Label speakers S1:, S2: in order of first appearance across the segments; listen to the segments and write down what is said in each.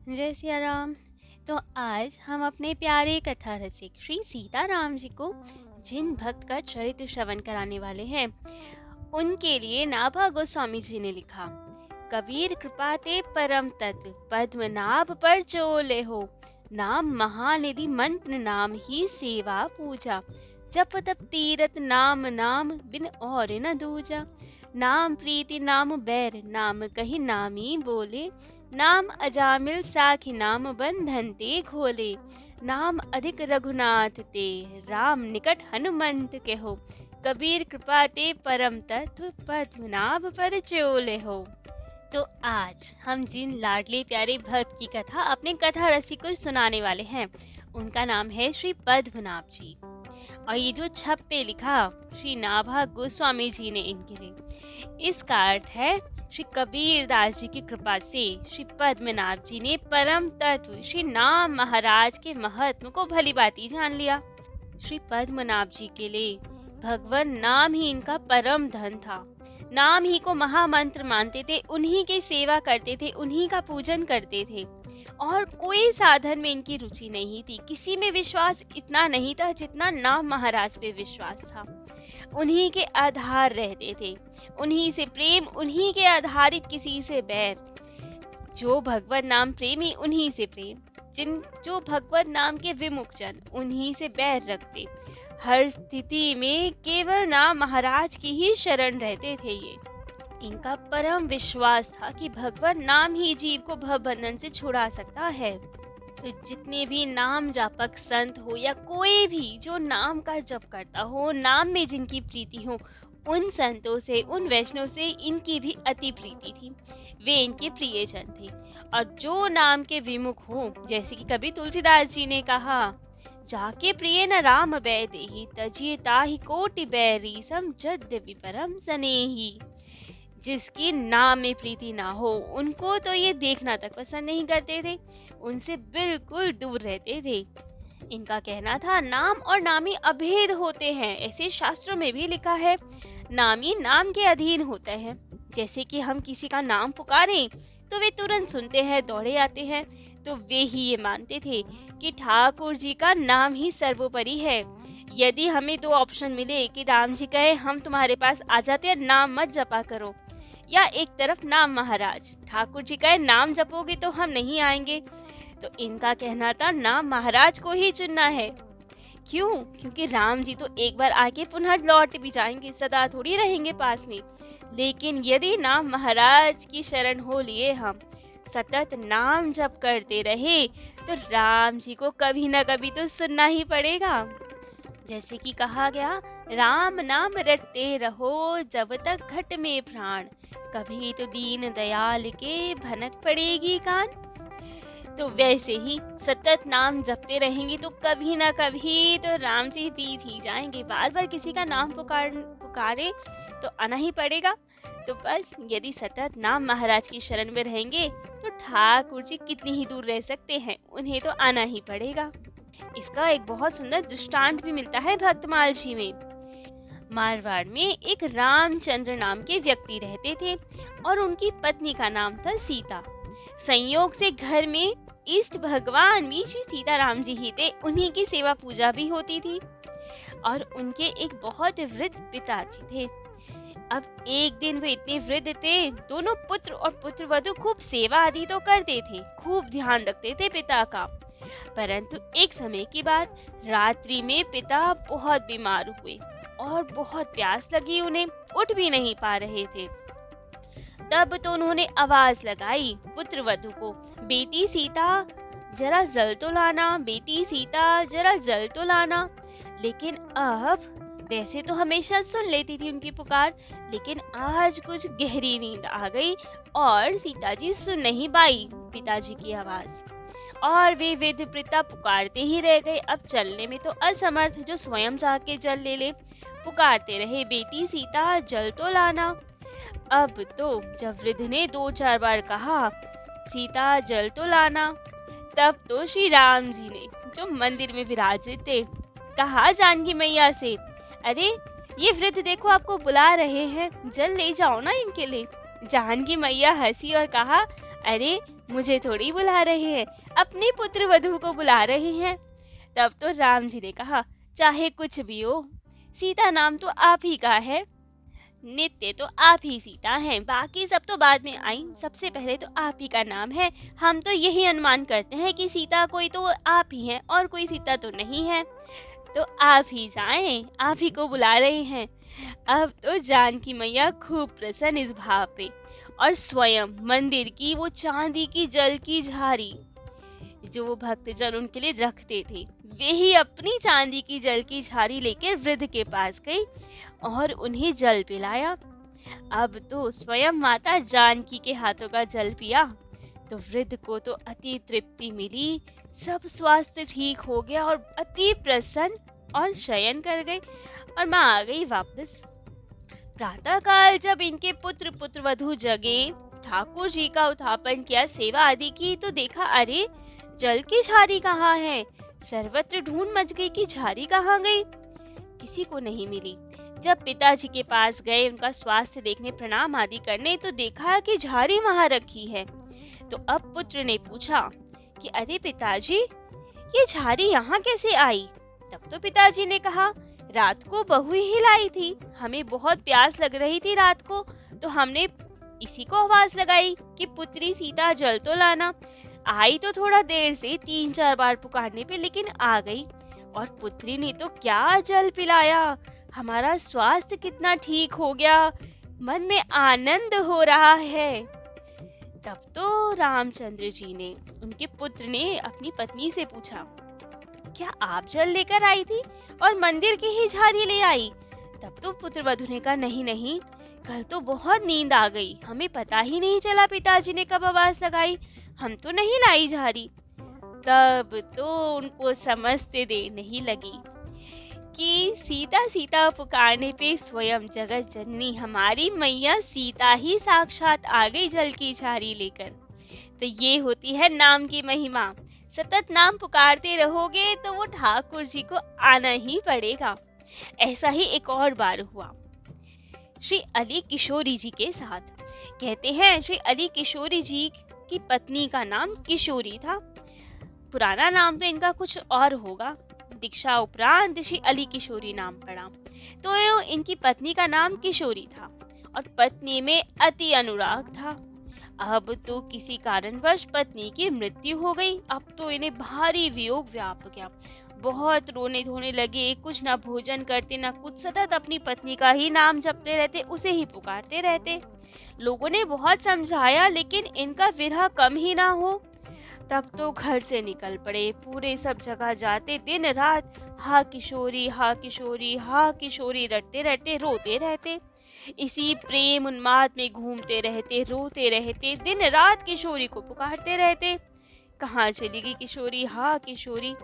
S1: जय सिया राम। तो आज हम अपने प्यारे कथा रसिक श्री सीताराम जी को जिन भक्त का चरित्र श्रवण कराने वाले हैं, उनके लिए नाभा गोस्वामी जी ने लिखा। कबीर कृपा ते परम तत्व पद्मनाभ पर चोले हो, नाम महानिधि मंत्र नाम ही सेवा पूजा, जप तप तीरथ नाम नाम बिन और न दूजा, नाम प्रीति नाम बैर नाम कही नामी बोले, नाम अजामिल साखी नाम बंधन ते खोले, नाम अधिक रघुनाथ ते राम निकट हनुमंत के हो, कबीर कृपा ते परम तत्व पद्मनाभ पर चोले हो। तो आज हम जिन लाडले प्यारे भक्त की कथा अपने कथा रसिक को सुनाने वाले हैं, उनका नाम है श्री पद्मनाभ जी। और ये जो छप पे लिखा श्री नाभा गोस्वामी जी ने इनके लिए, इसका अर्थ है श्री कबीर दास जी की कृपा से श्री पद्मनाभ जी ने परम तत्व श्री नाम महाराज के महत्व को भली भांति जान लिया। श्री पद्मनाभ जी के लिए भगवान नाम ही इनका परम धन था। नाम ही को महामंत्र मानते थे, उन्हीं की सेवा करते थे, उन्हीं का पूजन करते थे और कोई साधन में इनकी रुचि नहीं थी। किसी में विश्वास इतना नहीं था जितना नाम महाराज पे विश्वास था। उन्हीं के आधार रहते थे, उन्हीं से प्रेम, उन्हीं के आधारित, किसी से बैर। जो भगवत नाम प्रेमी उन्हीं से प्रेम, जो भगवत नाम के विमुख जन उन्हीं से बैर रखते। हर स्थिति में केवल नाम महाराज की ही शरण रहते थे। ये इनका परम विश्वास था कि भगवान नाम ही जीव को भवबंधन से छुड़ा सकता है। तो जितने भी नाम जापक संत हो या कोई भी जो नाम का जप करता हो, नाम में जिनकी प्रीति हो, उन संतों से, उन वैष्णव से इनकी भी अति प्रीति थी। वे इनके प्रियजन थे। और जो नाम के विमुख हो, जैसे कि कभी तुलसीदास जी ने कहा, जाके प्रिय न राम बै देहि, तजिए ताहि कोटि बैरी, समझद विपरम सनेही। जिसकी नाम में प्रीति ना हो, उनको तो ये देखना तक पसंद नहीं करते थे, उनसे बिल्कुल दूर रहते थे। इनका कहना था, नाम और नामी अभेद होते हैं। ऐसे शास्त्रों में भी लिखा है, नामी नाम के अधीन होते हैं। जैसे कि हम किसी का नाम पुकारें तो वे तुरंत सुनते हैं, दौड़े आते हैं। तो वे ही ये मानते थे कि ठाकुर जी का नाम ही सर्वोपरि है। यदि हमें दो ऑप्शन मिले कि राम जी कहे हम तुम्हारे पास आ जाते हैं, नाम मत जपा करो, या एक तरफ नाम महाराज, ठाकुर जी कहे नाम जपोगे तो हम नहीं आएंगे, तो इनका कहना था नाम महाराज को ही चुनना है। क्यों? क्योंकि राम जी तो एक बार आके पुनः लौट भी जाएंगे, सदा थोड़ी रहेंगे पास में। लेकिन यदि नाम महाराज की शरण हो लिए, हम सतत नाम जप करते रहे, तो राम जी को कभी ना कभी तो सुनना ही पड़ेगा। जैसे कि कहा गया, राम नाम रटते रहो जब तक घट में प्राण, कभी तो दीन दयाल के भनक पड़ेगी कान। तो वैसे ही सतत नाम जपते रहेंगे तो कभी ना कभी तो राम जी दीज ही जाएंगे। बार बार किसी का नाम पुकारे तो आना ही पड़ेगा। तो बस यदि सतत नाम महाराज की शरण में रहेंगे तो ठाकुर जी कितनी ही दूर रह सकते हैं, उन्हें तो आना ही पड़ेगा। इसका एक बहुत सुंदर दृष्टांत भी मिलता है भक्तमाल जी में। मारवाड़ में एक रामचंद्र नाम के व्यक्ति रहते थे और उनकी पत्नी का नाम था सीता। संयोग से घर में इष्ट भगवान भी श्री सीताराम जी ही थे, उन्हीं की सेवा पूजा भी होती थी। और उनके एक बहुत वृद्ध पिताजी थे। अब एक दिन वे इतने वृद्ध थे, दोनों पुत्र और पुत्रवधू खूब सेवा आदि तो करते थे, खूब ध्यान रखते थे पिता का। परंतु एक समय की बात, रात्रि में पिता बहुत बीमार हुए और बहुत प्यास लगी उन्हें, उठ भी नहीं पा रहे थे। तब तो उन्होंने आवाज लगाई पुत्रवधू को, बेटी सीता जरा जल तो लाना, बेटी सीता जरा जल तो लाना। लेकिन अब वैसे तो हमेशा सुन लेती थी उनकी पुकार, लेकिन आज कुछ गहरी नींद आ गई और सीता जी सुन नहीं पाई पिताजी की आवाज, और वे वृद्ध पिता पुकारते ही रह गए। अब चलने में तो असमर्थ, जो स्वयं जाके जल ले ले, पुकारते रहे, बेटी सीता जल तो लाना। अब तो जब वृद्ध ने 2-4 बार कहा, सीता जल तो लाना, तब तो श्री राम जी ने, जो मंदिर में विराजित थे, कहा जानकी मैया से, अरे ये वृद्ध देखो आपको बुला रहे हैं, जल ले जाओ ना इनके लिए। जानकी मैया हंसी और कहा, अरे मुझे थोड़ी बुला रहे हैं, अपने पुत्र वधू को बुला रहे हैं। तब तो राम जी ने कहा, चाहे कुछ भी हो, सीता नाम तो आप ही का है, नित्य तो आप ही सीता हैं, बाकी सब तो बाद में आई, सबसे पहले तो आप ही का नाम है। हम तो यही अनुमान करते हैं कि सीता कोई तो आप ही हैं और कोई सीता तो नहीं है, तो आप ही जाएं, आप ही को बुला रहे हैं। अब तो जानकी मैया खूब प्रसन्न इस भाव पे, और स्वयं मंदिर की वो चांदी की जल की झारी जो वो भक्तजन उनके लिए रखते थे, वे ही अपनी चांदी की जल की झारी लेकर वृद्ध के पास गई और उन्हें जल पिलाया। अब तो स्वयं माता जानकी के हाथों का जल पिया तो वृद्ध को तो अति तृप्ति मिली, सब स्वास्थ्य ठीक हो गया और अति प्रसन्न, और शयन कर गई और माँ आ गई वापस। प्रातः काल जब इनके पुत्र पुत्रवधू जगे, ठाकुर जी का उत्थापन किया, सेवा आदि की, तो देखा अरे जल की झारी कहाँ है। सर्वत्र ढूंढ मच गई कि झारी कहाँ गई, किसी को नहीं मिली। जब पिताजी के पास गए उनका स्वास्थ्य देखने, प्रणाम आदि करने, तो देखा कि झारी वहां रखी है। तो अब पुत्र ने पूछा कि अरे पिताजी, ये झारी यहाँ कैसे आई। तब तो पिताजी ने कहा, रात को बहू ही लाई थी, हमें बहुत प्यास लग रही थी रात को, तो हमने इसी को आवाज लगाई कि पुत्री सीता जल तो लाना। आई तो थोड़ा देर से, 3-4 बार पुकारने पे, लेकिन आ गई, और पुत्री ने तो क्या जल पिलाया, हमारा स्वास्थ्य कितना ठीक हो गया, मन में आनंद हो रहा है। तब तो रामचंद्र जी ने, उनके पुत्र ने अपनी पत्नी से पूछा, क्या आप जल लेकर आई थी और मंदिर की ही झारी ले आई। तब तो पुत्रवधू ने कहा, नहीं नहीं, कल तो बहुत नींद आ गई, हमें पता ही नहीं चला पिताजी ने कब आवाज लगाई, हम तो नहीं लाई झारी। तब तो उनको समझते देर नहीं लगी कि सीता सीता पुकारने पे स्वयं जगत जननी हमारी मैया सीता ही साक्षात आ गई जल की झारी लेकर। तो ये होती है नाम की महिमा। सतत नाम पुकारते रहोगे तो वो ठाकुर जी को आना ही पड़ेगा। ऐसा ही एक और बार हुआ श्री अली किशोरी जी के साथ। कहते हैं श्री अली किशोरी जी की पत्नी का नाम किशोरी था। पुराना नाम तो इनका कुछ और होगा। दीक्षा उपरांत श्री अली किशोरी नाम पड़ा, तो इनकी पत्नी का नाम किशोरी था और पत्नी में अति अनुराग था। अब तो किसी कारणवश पत्नी की मृत्यु हो गई। अब तो इन्हें भारी वियोग व्याप गया, बहुत रोने धोने लगे, कुछ ना भोजन करते ना कुछ, सतत अपनी पत्नी का ही नाम जपते रहते, उसे ही पुकारते रहते। लोगों ने बहुत समझाया लेकिन इनका विरह कम ही ना हो। तब तो घर से निकल पड़े, पूरे सब जगह जाते, दिन रात हा किशोरी हा किशोरी हा किशोरी रटते रहते, रोते रहते, इसी प्रेम उन्माद में घूमते रहते, रोते रहते, दिन रात किशोरी को पुकारते रहते। कहाँ चली गई किशोरी, हा किशोरी।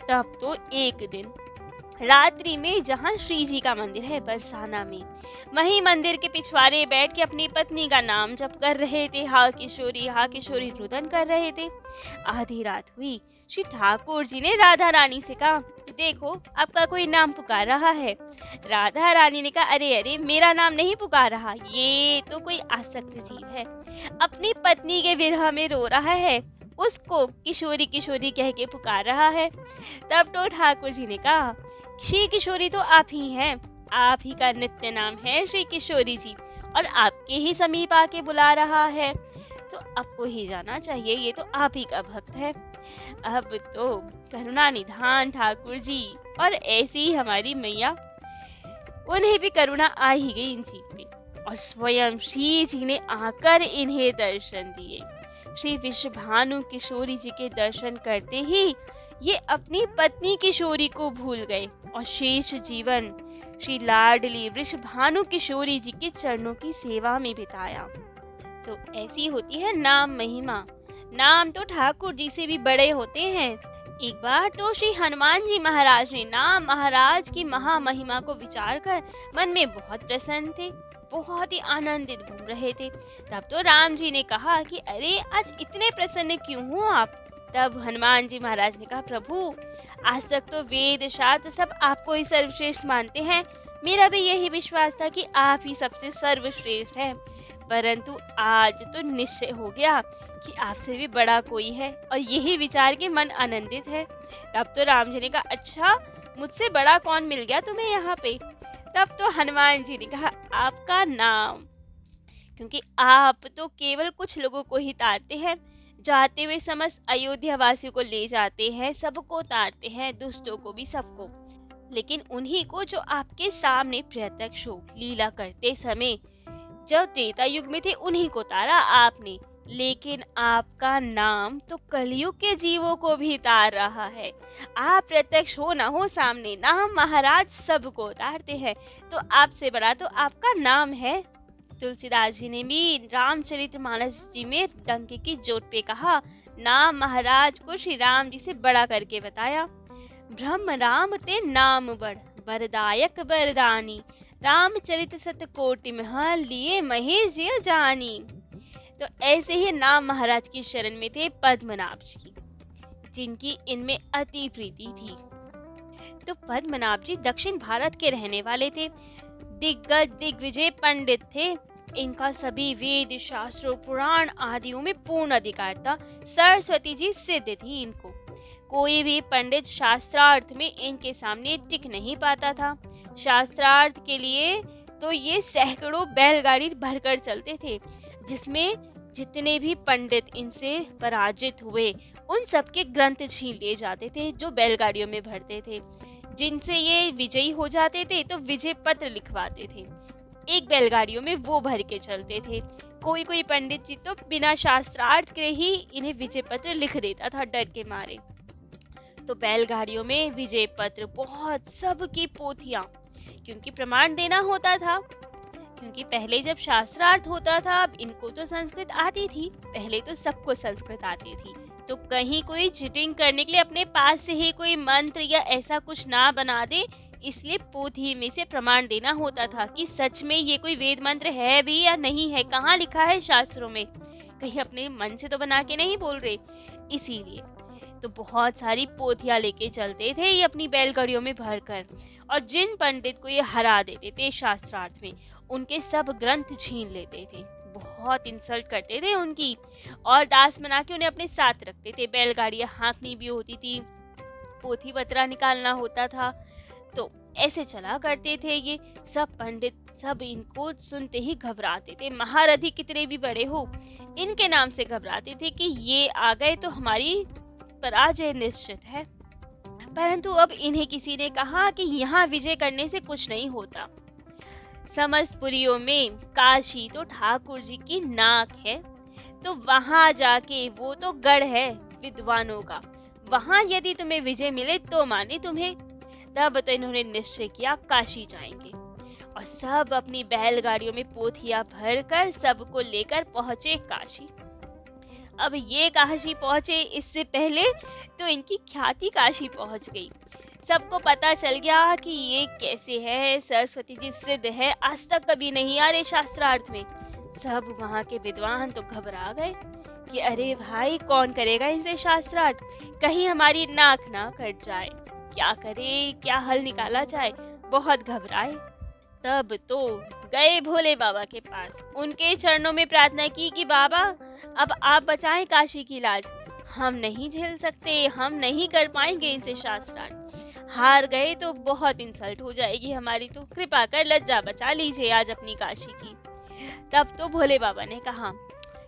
S1: तब तो एक दिन रात्रि में जहाँ श्री जी का मंदिर है बरसाना में, वहीं मंदिर के पिछवाड़े बैठ के अपनी पत्नी का नाम जप कर रहे थे, हा किशोरी रुदन कर रहे थे। आधी रात हुई, श्री ठाकुर जी ने राधा रानी से कहा, देखो आपका कोई नाम पुकार रहा है। राधा रानी ने कहा, अरे अरे मेरा नाम नहीं पुकार रहा, ये तो कोई आसक्त जीव है, अपनी पत्नी के विरह में रो रहा है, उसको किशोरी किशोरी कह के पुकार रहा है। तब तो ठाकुर जी ने कहा, श्री किशोरी तो आप ही हैं, आप ही का नित्य नाम है श्री किशोरी जी, और आपके ही समीप आके बुला रहा है, तो आपको ही जाना चाहिए, ये तो आप ही का भक्त है। अब तो करुणा निधान ठाकुर जी और ऐसी ही हमारी मैया, उन्हें भी करुणा आ ही गई इन जी पे, और स्वयं श्री जी ने आकर इन्हें दर्शन दिए। श्री विश्वभानु किशोरी जी के दर्शन करते ही ये अपनी पत्नी किशोरी को भूल गए और शेष जीवन श्री लाडली वृषभानु किशोरी जी के चरणों की सेवा में बिताया। तो ऐसी होती है नाम महिमा। नाम तो ठाकुर जी से भी बड़े होते हैं। एक बार तो श्री हनुमान जी महाराज ने नाम महाराज की महामहिमा को विचार कर मन में बहुत प्रसन्न थे, बहुत ही आनंदित घूम रहे थे। तब तो राम जी ने कहा कि अरे आज इतने प्रसन्न क्यों हो आप। तब हनुमान जी महाराज ने कहा, प्रभु आज तक तो वेद शास्त्र सब आपको ही सर्वश्रेष्ठ मानते हैं, मेरा भी यही विश्वास था कि आप ही सबसे सर्वश्रेष्ठ है, परंतु आज तो निश्चय हो गया कि आपसे भी बड़ा कोई है, और यही विचार के मन आनंदित है। तब तो राम जी ने कहा, अच्छा मुझसे बड़ा कौन मिल गया तुम्हें यहाँ पे? तब तो हनुमान जी ने कहा, आपका नाम, क्योंकि आप तो केवल कुछ लोगों को ही तारते हैं, जाते हुए समस्त अयोध्या वासियों को ले जाते हैं, सबको तारते हैं, दुष्टों को भी, सबको। लेकिन उन्हीं को जो आपके सामने प्रत्यक्ष हो लीला करते समय, जब त्रेता युग में थे, उन्हीं को तारा आपने। लेकिन आपका नाम तो कलयुग के जीवों को भी तार रहा है। आप प्रत्यक्ष हो ना हो सामने, नाम महाराज सबको तारते हैं, तो आपसे बड़ा तो आपका नाम है। तुलसीदास जी ने भी रामचरितमानस जी में डंके की चोट पे कहा, नाम महाराज को श्री राम जी से बड़ा करके बताया। ब्रह्म राम ते नाम बड़, बरदायक बरदानी, रामचरित सत कोटि मह, लिए महेश जी जानी। तो ऐसे ही नाम महाराज की शरण में थे पद्मनाभ जी, जिनकी इनमें अति प्रीति थी। तो पद्मनाभ जी दक्षिण भारत के रहने वाले थे, दिग्गज दिग्विजय पंडित थे। इनका सभी वेद शास्त्रों पुराण आदियों में पूर्ण अधिकार था। सरस्वती जी सिद्ध थी इनको। कोई भी पंडित शास्त्रार्थ में इनके सामने टिक नहीं पाता था। शास्त्रार्थ के लिए तो ये सैकड़ों बैलगाड़ी भरकर चलते थे, जिसमें जितने भी पंडित इनसे पराजित हुए उन सबके ग्रंथ छीन लिए जाते थे, जो बैलगाड़ियों में भरते थे। जिनसे ये विजयी हो जाते थे तो विजय पत्र लिखवाते थे, एक बैलगाड़ियों में वो भर के चलते थे। कोई कोई पंडित जी तो बिना शास्त्रार्थ के ही इन्हें विजय पत्र लिख देता था डर के मारे। तो बैलगाड़ियों में विजय पत्र, बहुत सबकी पोथियां, क्योंकि प्रमाण देना होता था। क्योंकि पहले जब शास्त्रार्थ होता था, अब इनको तो संस्कृत आती थी, पहले तो सबको संस्कृत आती थी, तो कहीं कोई चीटिंग करने के लिए अपने पास से ही कोई मंत्र या ऐसा कुछ ना बना दे, इसलिए पोथी में से प्रमाण देना होता था कि सच में ये कोई वेद मंत्र है भी या नहीं है, कहाँ लिखा है शास्त्रों में, कहीं अपने मन से तो बना के नहीं बोल रहे। इसीलिए तो बहुत सारी पोथियां लेके चलते थे ये अपनी बैलगाड़ियों में भरकर, और जिन पंडित को ये हरा देते थे शास्त्रार्थ में, उनके सब ग्रंथ छीन लेते थे, बहुत इंसल्ट करते थे उनकी, और दास बना के उन्हें अपने साथ रखते थे। बैलगाड़ियां हाँकनी भी होती थी, पोथी पत्रा निकालना होता था, तो ऐसे चला करते थे ये सब पंडित। सब इनको सुनते ही घबराते थे, महारथी कितने भी बड़े हो, इनके नाम से घबराते थे कि ये आ गए तो हमारी पराजय निश्चित है। परंतु अब इन्हें किसी ने कहा कि यहाँ विजय करने से कुछ नहीं होता। समस्त पुरियों में काशी तो ठाकुर जी की नाक है, तो वहां जाके, वो तो गढ़ है विद्वानों का, वहां यदि तुम्हें विजय मिले तो माने तुम्हें। तब तो इन्होंने निश्चय किया काशी जाएंगे, और सब अपनी बैलगाड़ियों में पोथियां भरकर सबको लेकर पहुंचे काशी। अब ये काशी पहुंचे, इससे पहले तो इनकी ख्याति काशी पहुंच गई। सबको पता चल गया कि ये कैसे है, सरस्वती जी सिद्ध है, आज तक कभी नहीं आ रहे शास्त्रार्थ में। सब वहाँ के विद्वान तो घबरा गए कि अरे भाई, कौन करेगा इनसे शास्त्रार्थ, कहीं हमारी नाक ना कट जाए, क्या करे, क्या हल निकाला जाए। बहुत घबराए। तब तो गए भोले बाबा के पास, उनके चरणों में प्रार्थना की कि बाबा अब आप बचाएं काशी की लाज, हम नहीं झेल सकते, हम नहीं कर पाएंगे इनसे शास्त्रार्थ, हार गए तो बहुत इंसल्ट हो जाएगी हमारी, तो कृपा कर लज्जा बचा लीजिए आज अपनी काशी की। तब तो भोले बाबा ने कहा,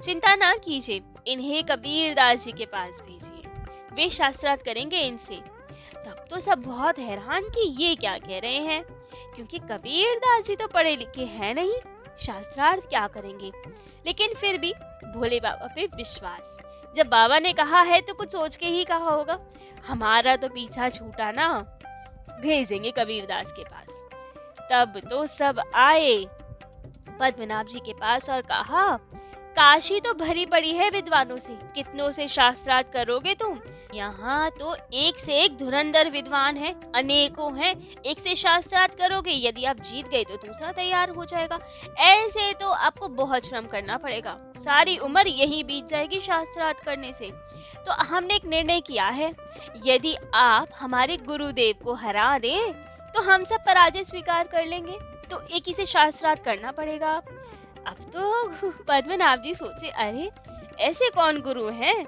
S1: चिंता ना कीजिए, इन्हें कबीरदास जी के पास भेजिए, वे शास्त्रार्थ करेंगे इनसे। तब तो सब बहुत हैरान कि ये क्या कह रहे हैं, क्योंकि कबीरदास जी तो पढ़े लिखे हैं नहीं, शास्त्रार्थ क्या करेंगे। लेकिन फिर भी भोले बाबा पे विश्वास, जब बाबा ने कहा है तो कुछ सोच के ही कहा होगा, हमारा तो पीछा छूटा ना, भेजेंगे कबीरदास के पास। तब तो सब आए पद्मनाभ जी के पास और कहा, काशी तो भरी पड़ी है विद्वानों से, कितनों से शास्त्रार्थ करोगे तुम, यहाँ तो एक से एक धुरंधर विद्वान है, अनेकों हैं, एक से शास्त्रार्थ करोगे, यदि आप जीत गए तो दूसरा तैयार हो जाएगा, ऐसे तो आपको बहुत श्रम करना पड़ेगा, सारी उम्र यही बीत जाएगी शास्त्रार्थ करने से। तो हमने एक निर्णय किया है, यदि आप हमारे गुरुदेव को हरा दें तो हम सब पराजय स्वीकार कर लेंगे, तो एक ही से शास्त्रार्थ करना पड़ेगा। अब तो पद्मनाभ जी सोचे, अरे ऐसे कौन गुरु हैं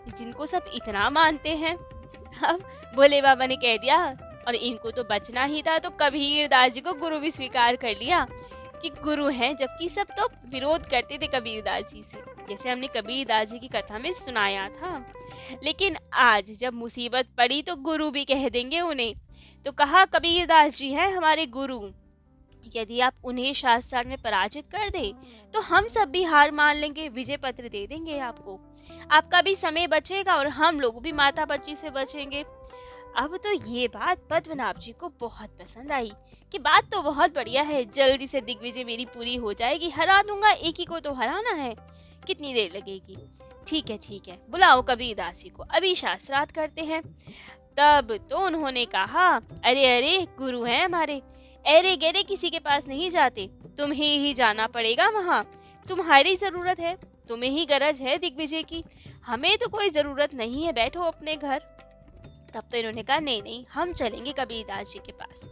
S1: जिनको सब इतना मानते हैं। अब भोले बाबा ने कह दिया, और इनको तो बचना ही था, तो कबीर दास जी को गुरु भी स्वीकार कर लिया कि गुरु हैं, जबकि सब तो विरोध करते थे कबीर दास जी से, जैसे हमने कबीर दास जी की कथा में सुनाया था। लेकिन आज जब मुसीबत पड़ी तो गुरु भी कह देंगे उन्हें। तो कहा कबीर दास जी हैं हमारे गुरु, यदि आप उन्हें शास्त्रार्थ में पराजित कर दे तो हम सब भी हार मान लेंगे, विजय पत्र दे देंगे आपको, आपका भी समय बचेगा और हम लोग भी माता बच्ची से बचेंगे। अब तो ये बात पद्मनाभ जी को बहुत पसंद आई कि बात तो बहुत बढ़िया है, जल्दी से दिग्विजय मेरी पूरी हो जाएगी, हरा दूंगा, एक ही को तो हराना है, कितनी देर लगेगी। ठीक है, बुलाओ कबीर दास जी को, अभी शास्त्रार्थ करते हैं। तब तो उन्होंने कहा, अरे अरे गुरु हैं हमारे, अरे गहरे किसी के पास नहीं जाते, तुम्हें ही जाना पड़ेगा वहाँ, तुम्हारी जरूरत है, तुम्हें ही गरज है दिग्विजय की, हमें तो कोई जरूरत नहीं है, बैठो अपने घर। तब तो इन्होंने कहा नहीं नहीं, हम चलेंगे कबीरदास जी के पास।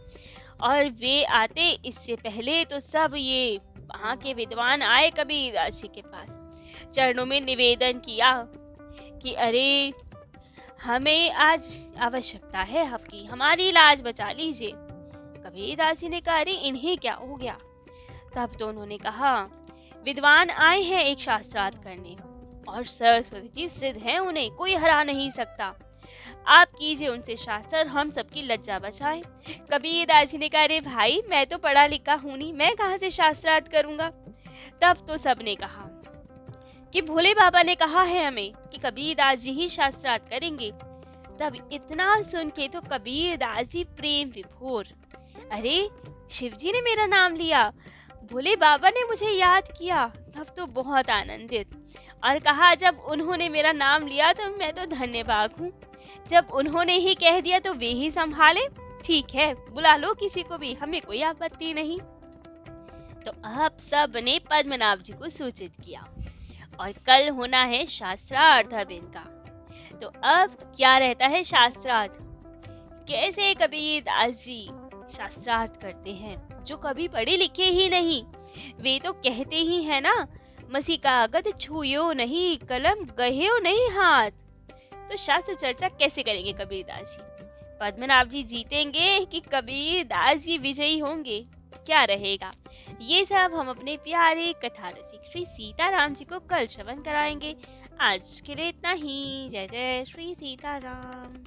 S1: और वे आते इससे पहले तो सब ये वहाँ के विद्वान आए कबीरदास जी के पास, चरणों में निवेदन किया कि अरे हमें आज आवश्यकता है आपकी, हमारी लाज बचा लीजिए। कबीरदास जी ने कहा, अरे इन्हें क्या हो गया। तब तो उन्होंने कहा, विद्वान आए हैं एक शास्त्रार्थ करने, और सरस्वती जी सिद्ध हैं, उन्हें कोई हरा नहीं सकता, आप कीजिए उनसे शास्त्र, हम सबकी लज्जा बचाएं। कबीरदास जी ने कहा, अरे भाई मैं तो पढ़ा लिखा हूं नहीं, मैं कहाँ से शास्त्रार्थ करूंगा। तब तो सबने कहा कि भोले बाबा ने कहा है हमें कि कबीरदास जी ही शास्त्रार्थ करेंगे। तब इतना सुन के तो कबीरदास जी प्रेम विभोर, अरे शिव जी ने मेरा नाम लिया, भोले बाबा ने मुझे याद किया। तब तो बहुत आनंदित, और कहा जब उन्होंने मेरा नाम लिया तो मैं तो धन्यवाद हूँ, जब उन्होंने ही कह दिया तो वे ही संभाले, ठीक है बुला लो किसी को भी, हमें कोई आपत्ति नहीं। तो अब सब ने पद्मनाभ जी को सूचित किया, और कल होना है शास्त्रार्थ अब इनका। तो अब क्या रहता है शास्त्रार्थ, कैसे कबीरदास जी शास्त्रार्थ करते हैं, जो कभी पढ़े लिखे ही नहीं, वे तो कहते ही है ना, मसी कागज छुयो नहीं, कलम गहेओ नहीं हाथ। तो शास्त्र चर्चा कैसे करेंगे कबीरदास जी, पद्मनाभ जी जीतेंगे कि कबीरदास जी विजयी होंगे, क्या रहेगा, ये सब हम अपने प्यारे कथा रसिक श्री सीताराम जी को कल श्रवण कराएंगे। आज के लिए इतना ही, जय जय श्री सीताराम।